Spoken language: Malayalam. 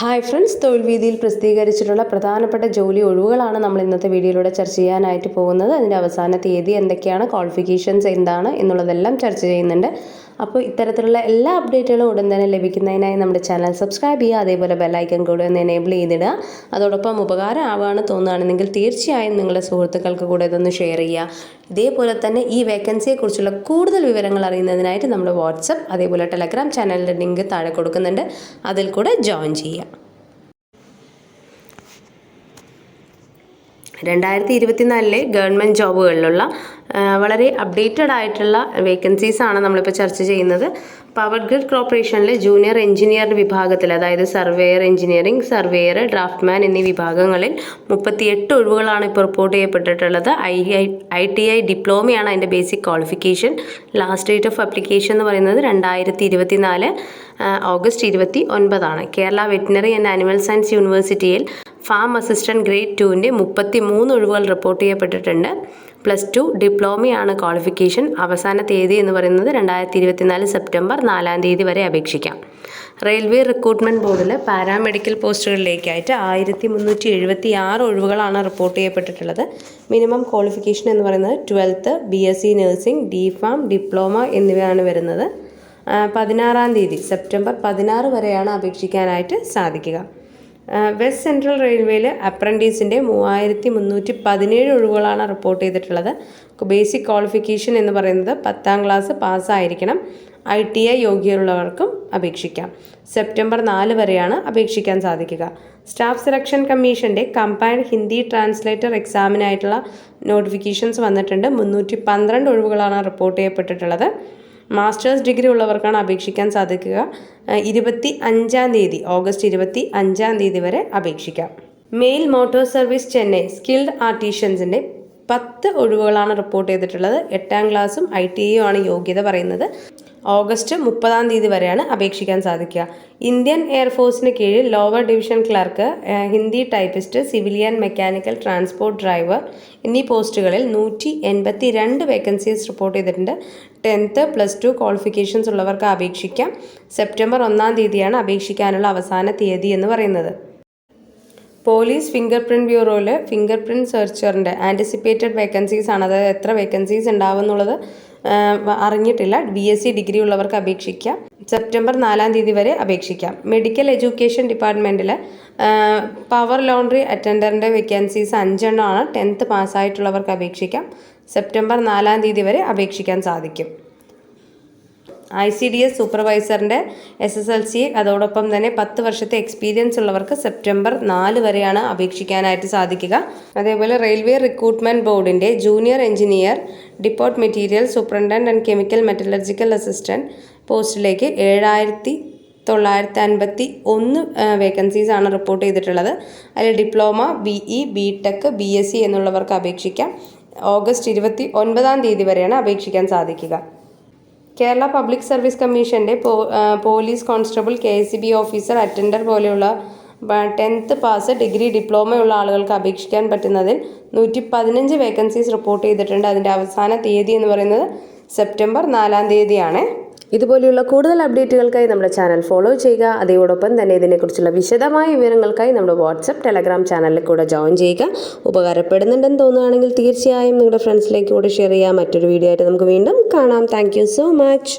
ഹായ് ഫ്രണ്ട്സ്, തൊഴിൽ വീതിയിൽ പ്രസിദ്ധീകരിച്ചിട്ടുള്ള പ്രധാനപ്പെട്ട ജോലി ഒഴിവുകളാണ് നമ്മൾ ഇന്നത്തെ വീഡിയോയിലൂടെ ചർച്ച ചെയ്യാനായിട്ട് പോകുന്നത്. അതിൻ്റെ അവസാന തീയതി എന്തൊക്കെയാണ്, ക്വാളിഫിക്കേഷൻസ് എന്താണ് എന്നുള്ളതെല്ലാം ചർച്ച ചെയ്യുന്നുണ്ട്. അപ്പോൾ ഇത്തരത്തിലുള്ള എല്ലാ അപ്ഡേറ്റുകളും ഉടൻ തന്നെ ലഭിക്കുന്നതിനായി നമ്മുടെ ചാനൽ സബ്സ്ക്രൈബ് ചെയ്യുക, അതേപോലെ ബെല്ലൈക്കൺ കൂടെ ഒന്ന് എനേബിൾ ചെയ്തിടുക. അതോടൊപ്പം ഉപകാരം ആവുകയാണ് തോന്നുകയാണെങ്കിൽ തീർച്ചയായും നിങ്ങളുടെ സുഹൃത്തുക്കൾക്ക് കൂടെ ഇതൊന്ന് ഷെയർ ചെയ്യുക. ഇതേപോലെ തന്നെ ഈ വേക്കൻസിയെക്കുറിച്ചുള്ള കൂടുതൽ വിവരങ്ങൾ അറിയുന്നതിനായിട്ട് നമ്മുടെ വാട്സപ്പ് അതേപോലെ ടെലഗ്രാം ചാനലിൻ്റെ ലിങ്ക് താഴെ കൊടുക്കുന്നുണ്ട്, അതിൽ കൂടെ ജോയിൻ ചെയ്യുക. 2024 ഗവൺമെൻറ് ജോബുകളിലുള്ള വളരെ അപ്ഡേറ്റഡ് ആയിട്ടുള്ള വേക്കൻസീസാണ് നമ്മളിപ്പോൾ ചർച്ച ചെയ്യുന്നത്. പവർ ഗ്രിഡ് കോർപ്പറേഷനിലെ ജൂനിയർ എഞ്ചിനീയർ വിഭാഗത്തിൽ, അതായത് സർവേയർ എഞ്ചിനീയറിംഗ്, സർവേയർ, ഡ്രാഫ്റ്റ്മാൻ എന്നീ വിഭാഗങ്ങളിൽ 38 ഒഴിവുകളാണ് ഇപ്പോൾ റിപ്പോർട്ട് ചെയ്യപ്പെട്ടിട്ടുള്ളത്. ITI ഡിപ്ലോമയാണ് അതിൻ്റെ basic qualification. Last date of application എന്ന് പറയുന്നത് 2024 August 29 Kerala veterinary and animal science യൂണിവേഴ്സിറ്റിയിൽ ഫാം അസിസ്റ്റൻറ്റ് ഗ്രേഡ് 2ൻ്റെ 33 ഒഴിവുകൾ റിപ്പോർട്ട് ചെയ്യപ്പെട്ടിട്ടുണ്ട്. +2 ഡിപ്ലോമയാണ് ക്വാളിഫിക്കേഷൻ. അവസാന തീയതി എന്ന് പറയുന്നത് 2024 സെപ്റ്റംബർ 4 വരെ അപേക്ഷിക്കാം. റെയിൽവേ റിക്രൂട്ട്മെൻറ്റ് ബോർഡിൽ പാരാമെഡിക്കൽ പോസ്റ്റുകളിലേക്കായിട്ട് 1376 ഒഴിവുകളാണ് റിപ്പോർട്ട് ചെയ്യപ്പെട്ടിട്ടുള്ളത്. മിനിമം ക്വാളിഫിക്കേഷൻ എന്ന് പറയുന്നത് 12th, BSc nursing, DPharm, diploma എന്നിവയാണ് വരുന്നത്. 16 സെപ്റ്റംബർ 16 വരെയാണ് അപേക്ഷിക്കാനായിട്ട് സാധിക്കുക. വെസ്റ്റ് സെൻട്രൽ റെയിൽവേയിൽ അപ്രൻറ്റീസിൻ്റെ 3317 ഒഴിവുകളാണ് റിപ്പോർട്ട് ചെയ്തിട്ടുള്ളത്. ബേസിക് ക്വാളിഫിക്കേഷൻ എന്ന് പറയുന്നത് 10ാം ക്ലാസ് പാസ്സായിരിക്കണം. ITI യോഗ്യതയുള്ളവർക്കും അപേക്ഷിക്കാം. സെപ്റ്റംബർ 4 വരെയാണ് അപേക്ഷിക്കാൻ സാധിക്കുക. സ്റ്റാഫ് സെലക്ഷൻ കമ്മീഷൻ്റെ കമ്പൈൻഡ് ഹിന്ദി ട്രാൻസ്ലേറ്റർ എക്സാമിനായിട്ടുള്ള നോട്ടിഫിക്കേഷൻസ് വന്നിട്ടുണ്ട്. 312 ഒഴിവുകളാണ് റിപ്പോർട്ട് ചെയ്യപ്പെട്ടിട്ടുള്ളത്. മാസ്റ്റേഴ്സ് ഡിഗ്രി ഉള്ളവർക്കാണ് അപേക്ഷിക്കാൻ സാധിക്കുക. 25 ഓഗസ്റ്റ് 25 വരെ അപേക്ഷിക്കാം. Mail motor service Chennai skilled ആർട്ടിഷ്യൻസിൻ്റെ 10 ഒഴിവുകളാണ് റിപ്പോർട്ട് ചെയ്തിട്ടുള്ളത്. 8ാം ക്ലാസ്സും ITI ആണ് യോഗ്യത പറയുന്നത്. ഓഗസ്റ്റ് 30 വരെയാണ് അപേക്ഷിക്കാൻ സാധിക്കുക. ഇന്ത്യൻ എയർഫോഴ്സിന് കീഴിൽ lower division clerk, Hindi typist, civilian mechanical transport driver എന്നീ പോസ്റ്റുകളിൽ 182 വേക്കൻസീസ് റിപ്പോർട്ട് ചെയ്തിട്ടുണ്ട്. 10th, +2 ക്വാളിഫിക്കേഷൻസ് ഉള്ളവർക്ക് അപേക്ഷിക്കാം. സെപ്റ്റംബർ 1 അപേക്ഷിക്കാനുള്ള അവസാന തീയതി എന്ന് പറയുന്നത്. പോലീസ് ഫിംഗർ പ്രിൻറ്റ് ബ്യൂറോയിൽ ഫിംഗർ പ്രിൻറ്റ് സെർച്ചറിൻ്റെ ആൻറ്റിസിപ്പേറ്റഡ് വേക്കൻസീസ് ആണ്. അതായത് എത്ര വേക്കൻസീസ് ഉണ്ടാവും എന്നുള്ളത് അറിഞ്ഞിട്ടില്ല. BSc ഡിഗ്രി ഉള്ളവർക്ക് അപേക്ഷിക്കാം. സെപ്റ്റംബർ 4 വരെ അപേക്ഷിക്കാം. മെഡിക്കൽ എഡ്യൂക്കേഷൻ ഡിപ്പാർട്ട്മെൻറ്റിൽ പവർ ലോണ്ടറി അറ്റൻഡറിൻ്റെ വേക്കൻസീസ് 5 എണ്ണമാണ്. 10th പാസ്സായിട്ടുള്ളവർക്ക് അപേക്ഷിക്കാം. സെപ്റ്റംബർ 4 വരെ അപേക്ഷിക്കാൻ സാധിക്കും. ICDS സൂപ്പർവൈസറിൻ്റെ SSLC അതോടൊപ്പം തന്നെ 10 വർഷത്തെ എക്സ്പീരിയൻസ് ഉള്ളവർക്ക് സെപ്റ്റംബർ 4 വരെയാണ് അപേക്ഷിക്കാനായിട്ട് സാധിക്കുക. അതേപോലെ റെയിൽവേ റിക്രൂട്ട്മെൻറ്റ് ബോർഡിൻ്റെ junior engineer, depot material superintendent and chemical metallurgical assistant പോസ്റ്റിലേക്ക് 7951 വേക്കൻസീസാണ് റിപ്പോർട്ട് ചെയ്തിട്ടുള്ളത്. അതിൽ ഡിപ്ലോമ, BE, BTech, BSc എന്നുള്ളവർക്ക് അപേക്ഷിക്കാം. ഓഗസ്റ്റ് 29 വരെയാണ് അപേക്ഷിക്കാൻ സാധിക്കുക. കേരള പബ്ലിക് സർവീസ് കമ്മീഷൻ്റെ police constable, KSB officer, attender പോലെയുള്ള 10th പാസ്, ഡിഗ്രി, ഡിപ്ലോമയുള്ള ആളുകൾക്ക് അപേക്ഷിക്കാൻ പറ്റുന്നതിൽ 115 വേക്കൻസീസ് റിപ്പോർട്ട് ചെയ്തിട്ടുണ്ട്. അതിൻ്റെ അവസാന തീയതി എന്ന് പറയുന്നത് സെപ്റ്റംബർ 4 ഇതുപോലെയുള്ള കൂടുതൽ അപ്ഡേറ്റുകൾക്കായി നമ്മുടെ ചാനൽ ഫോളോ ചെയ്യുക. അതോടൊപ്പം തന്നെ ഇതിനെക്കുറിച്ചുള്ള വിശദമായ വിവരങ്ങൾക്കായി നമ്മുടെ വാട്സപ്പ്, ടെലഗ്രാം ചാനലിൽ കൂടെ ജോയിൻ ചെയ്യുക. ഉപകാരപ്പെടുന്നുണ്ടെന്ന് തോന്നുകയാണെങ്കിൽ തീർച്ചയായും നിങ്ങളുടെ ഫ്രണ്ട്സിലേക്ക് കൂടെ ഷെയർ ചെയ്യുക. മറ്റൊരു വീഡിയോ ആയിട്ട് നമുക്ക് വീണ്ടും കാണാം. Thank you so much.